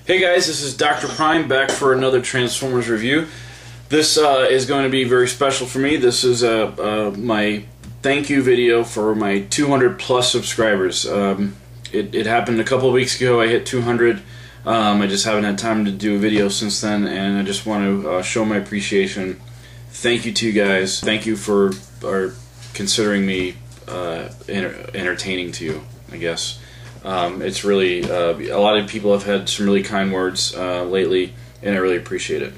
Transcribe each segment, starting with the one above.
Hey guys, this is Dr. Prime back for another Transformers review. This is going to be very special for me. This is my thank you video for my 200 plus subscribers. It happened a couple of weeks ago. I hit 200. I just haven't had time to do a video since then, and I just want to show my appreciation. Thank you to you guys. Thank you for considering me entertaining to you, I guess. It's really, a lot of people have had some really kind words lately, and I really appreciate it.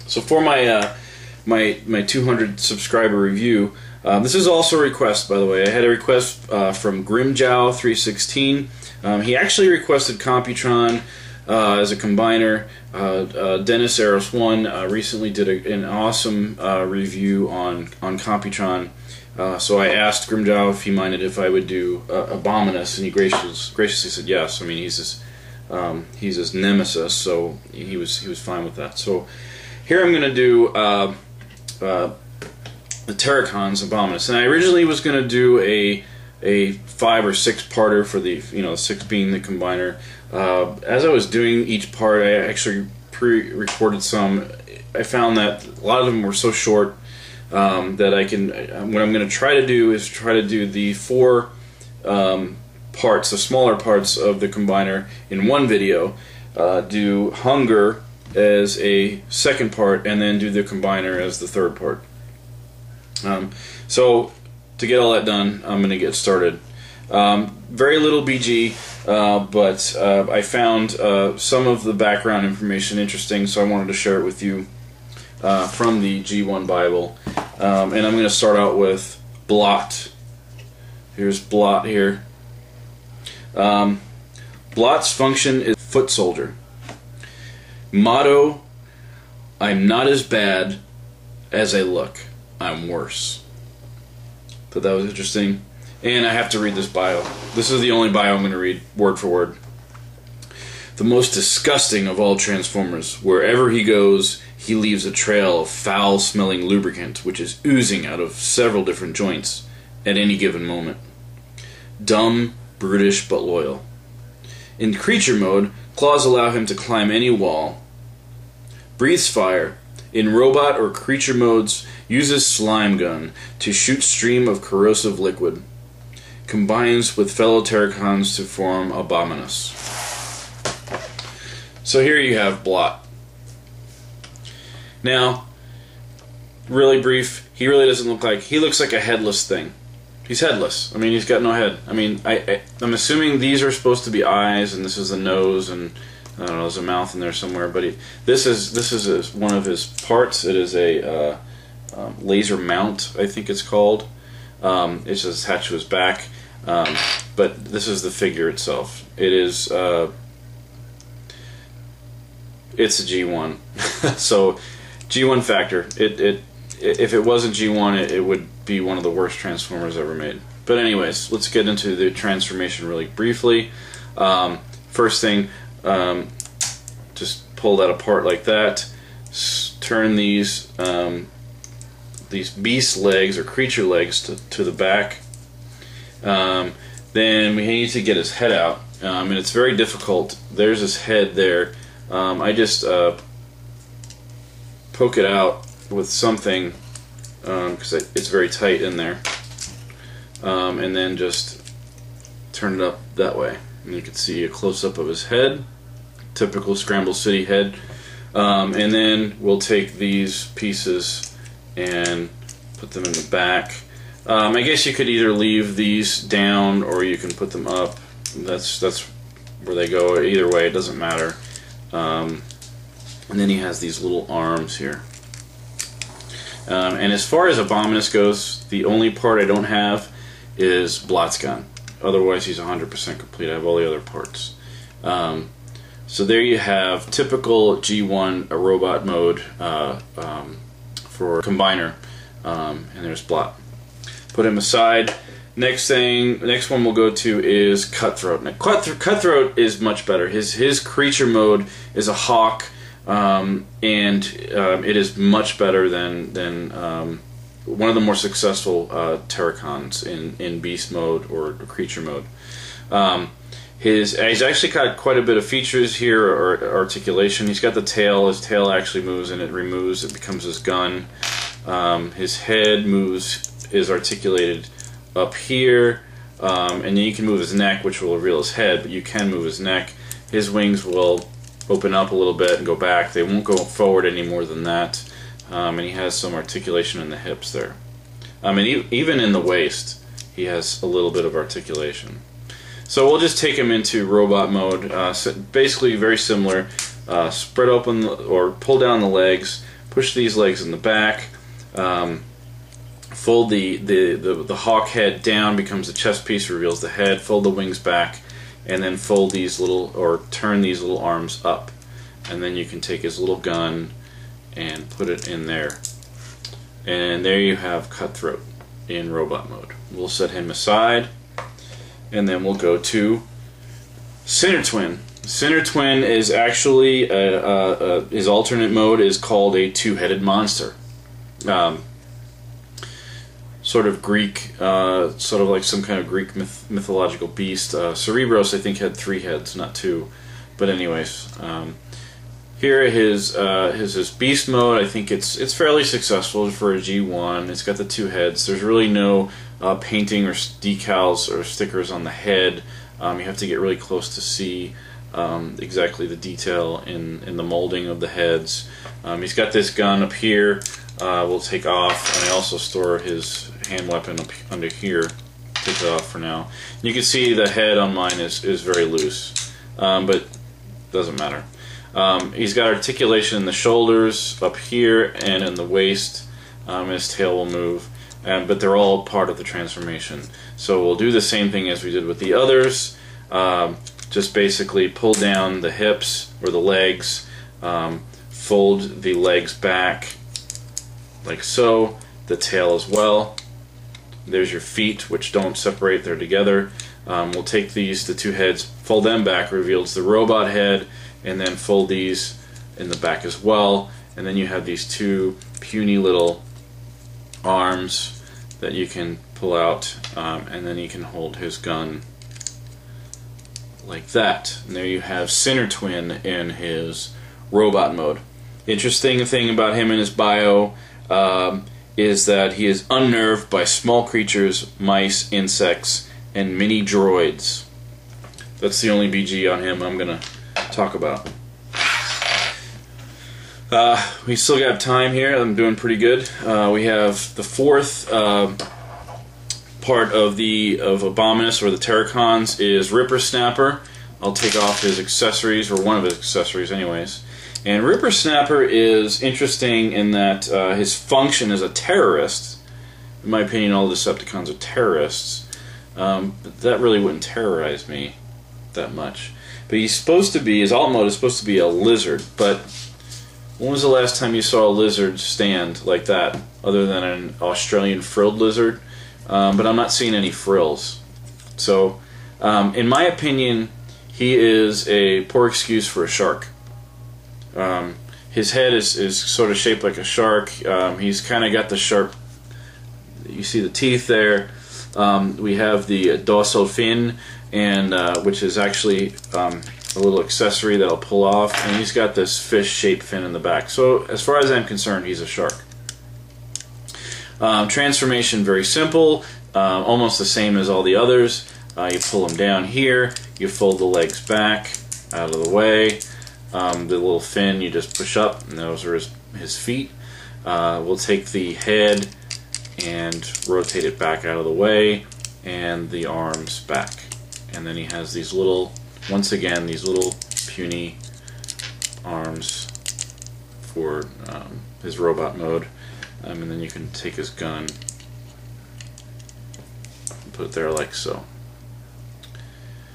So for my 200 subscriber review, this is also a request, by the way. I had a request from Grimjow316. He actually requested Computron as a combiner. Dennis Eros1 recently did an awesome review on Computron. So I asked Grimjow if he minded if I would do Abominus, and he graciously said yes. I mean, he's his nemesis, so he was fine with that. So here I'm going to do the Terrorcons Abominus, and I originally was going to do a 5 or 6 parter for the 6 being the combiner. As I was doing each part, I actually pre-recorded some. I found that a lot of them were so short. That I can, what I'm going to try to do is try to do the 4 parts, the smaller parts of the combiner in one video, do hung-gurr as a second part, and then do the combiner as the third part. So to get all that done, I'm going to get started. Very little BG, but I found some of the background information interesting, so I wanted to share it with you. From the G1 Bible, and I'm going to start out with Blot. Here's Blot here. Blot's function is foot soldier. Motto: I'm not as bad as I look. I'm worse. Thought that was interesting. And I have to read this bio. This is the only bio I'm going to read word for word. The most disgusting of all Transformers. Wherever he goes, he leaves a trail of foul-smelling lubricant which is oozing out of several different joints at any given moment. Dumb, brutish, but loyal. In creature mode, claws allow him to climb any wall. Breathes fire. In robot or creature modes, uses slime gun to shoot stream of corrosive liquid. Combines with fellow Terrorcons to form Abominus. So here you have Blot. Now, really brief, he really doesn't look like, he looks like a headless thing. He's headless. I mean, he's got no head. I mean, I'm assuming these are supposed to be eyes, and this is the nose, and I don't know, there's a mouth in there somewhere, but this is one of his parts. It is a laser mount, I think it's called. It's just attached to his back, but this is the figure itself. It is, it's a G1. So G1 factor. If it wasn't G1, it would be one of the worst Transformers ever made. But anyways, let's get into the transformation really briefly. First thing, just pull that apart like that. Turn these beast legs or creature legs to the back. Then we need to get his head out, and it's very difficult. There's his head there. I just poke it out with something because it's very tight in there, and then just turn it up that way, and you can see a close-up of his head, typical Scramble City head. And then we'll take these pieces and put them in the back. I guess you could either leave these down or you can put them up. That's where they go. Either way, it doesn't matter. And then he has these little arms here. And as far as Abominus goes, the only part I don't have is Blot's gun. Otherwise, he's 100% complete. I have all the other parts. So there you have typical G1 a robot mode for combiner. And there's Blot. Put him aside. Next one we'll go to is Cutthroat. Now, Cutthroat is much better. His creature mode is a hawk, and it is much better than one of the more successful Terrorcons in beast mode or creature mode. He's actually got quite a bit of features here, or articulation. He's got the tail. His tail actually moves and it removes. It becomes his gun. His head is articulated up here, and then you can move his neck, which will reveal his head, but you can move his neck. His wings will open up a little bit and go back. They won't go forward any more than that. And he has some articulation in the hips there. And even in the waist, he has a little bit of articulation. So we'll just take him into robot mode. So basically very similar. Spread open or pull down the legs, push these legs in the back, fold the hawk head down, becomes the chest piece, reveals the head, fold the wings back, and then fold these little, or turn these little arms up. And then you can take his little gun and put it in there. And there you have Cutthroat in robot mode. We'll set him aside. And then we'll go to Sinner Twin. Sinner Twin is actually his alternate mode is called a two-headed monster. Sort of Greek, sort of like some kind of Greek mythological beast. Cerebros, I think, had 3 heads, not 2. But anyways, here his beast mode. I think it's fairly successful for a G1. It's got the 2 heads. There's really no painting or decals or stickers on the head. You have to get really close to see exactly the detail in the molding of the heads. He's got this gun up here. We'll take off, and I also store his hand weapon up under here. Take it off for now. You can see the head on mine is very loose, but doesn't matter. He's got articulation in the shoulders, up here, and in the waist. His tail will move, but they're all part of the transformation. So we'll do the same thing as we did with the others. Just basically pull down the hips or the legs, fold the legs back like so, the tail as well. There's your feet, which don't separate, they're together. We'll take the 2 heads, fold them back, reveals the robot head, and then fold these in the back as well. And then you have these 2 puny little arms that you can pull out, and then you can hold his gun like that. And there you have Sinner Twin in his robot mode. Interesting thing about him in his bio is that he is unnerved by small creatures, mice, insects, and mini droids. That's the only BG on him I'm gonna talk about. We still got time here. I'm doing pretty good. We have the 4th part of Abominus, or the Terrorcons, is Ripper Snapper. I'll take off his accessories, or one of his accessories anyways. And Ripper Snapper is interesting in that his function as a terrorist. In my opinion, all Decepticons are terrorists. But that really wouldn't terrorize me that much. But he's supposed to be, his alt mode is supposed to be a lizard. But when was the last time you saw a lizard stand like that, other than an Australian frilled lizard? But I'm not seeing any frills. So, in my opinion, he is a poor excuse for a shark. His head is sort of shaped like a shark. He's kind of got the sharp, you see the teeth there. We have the dorsal fin, and which is actually a little accessory that I'll pull off, and he's got this fish-shaped fin in the back. So as far as I'm concerned, he's a shark. Transformation, very simple, almost the same as all the others. You pull him down here, you fold the legs back out of the way. The little fin you just push up, and those are his feet. We'll take the head and rotate it back out of the way, and the arms back. And then he has these little, once again, these little puny arms for his robot mode. And then you can take his gun and put it there like so.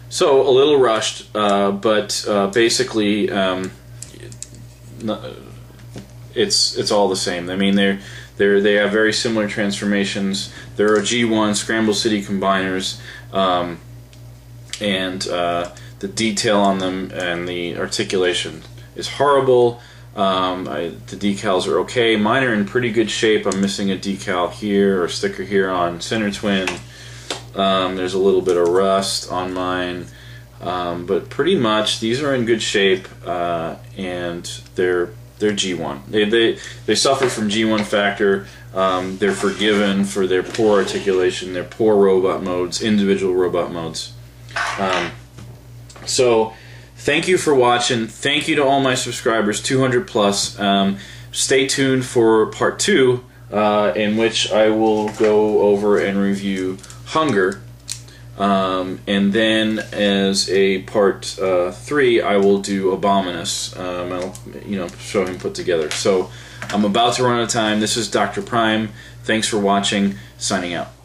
So a little rushed, but basically it's all the same. I mean, they have very similar transformations. There are G1 Scramble City combiners, and the detail on them and the articulation is horrible. The decals are okay. Mine are in pretty good shape. I'm missing a decal here or sticker here on Sinner Twin. There's a little bit of rust on mine. But pretty much these are in good shape, and they're G1. They suffer from G1 factor. They're forgiven for their poor articulation, their poor robot modes, individual robot modes. So thank you for watching. Thank you to all my subscribers, 200 plus. Stay tuned for part 2, in which I will go over and review hung-gurr. And then as a part 3, I will do Abominus. I'll show him put together. So I'm about to run out of time. This is Dr. Prime. Thanks for watching. Signing out.